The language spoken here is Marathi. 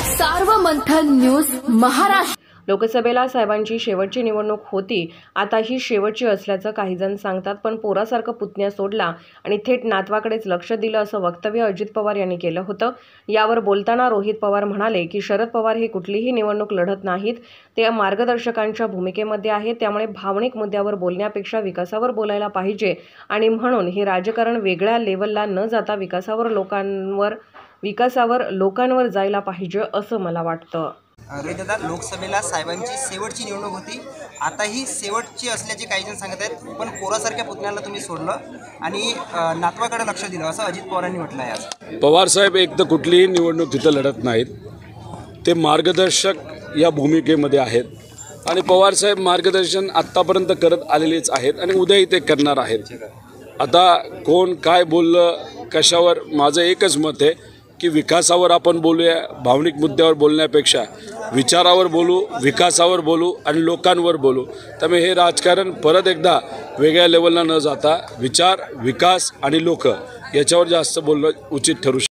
सार्वमंथन न्यूज महाराष्ट्र। लोकसभेला साहेबांची शेवटची निवडणूक होती, आता ही शेवटची असल्याचं काही जण सांगतात, पण पोरासारखं पुतण्या सोडला आणि थेट नातवाकडेच लक्ष दिलं असं वक्तव्य अजित पवार यांनी केलं होतं। यावर बोलताना रोहित पवार म्हणाले की शरद पवार हे कुठलीही निवडणूक लढत नाहीत, ते मार्गदर्शकांच्या भूमिकेमध्ये आहेत, त्यामुळे भावनिक मुद्द्यावर बोलण्यापेक्षा विकासावर बोलायला पाहिजे आणि म्हणून हे राजकारण वेगळ्या लेवलला न जाता विकासावर लोकांवर जायला पाहिजे असं मला वाटतं। दादा, लोकसभेला साहेबांची शेवटची निवडणूक होती, आता ही शेवटची असल्याचे काही जण सांगत आहेत, पण पोरासारख्या पुतण्याला तुम्ही सोडलं आणि नातवाकडे लक्ष दिलं असं अजित पवारांनी म्हटलं आहे आज। पवार साहेब एक तर कुठलीही निवडणूक तिथं लढत नाहीत, ते मार्गदर्शक या भूमिकेमध्ये आहेत आणि पवार साहेब मार्गदर्शन आत्तापर्यंत करत आलेलेच आहेत आणि उद्याही ते करणार आहेत। आता कोण काय बोललं कशावर, माझं एकच मत आहे की विकासावर आपण बोलूया, भावनिक मुद्द्यावर बोलण्यापेक्षा विचारावर बोलू, विकासावर बोलू आणि लोकांवर बोलू। त्यामुळे हे राजकारण परत एकदा वेगळ्या लेवलला न जाता विचार, विकास आणि लोक याच्यावर जास्त बोलणं उचित ठरू शकतं।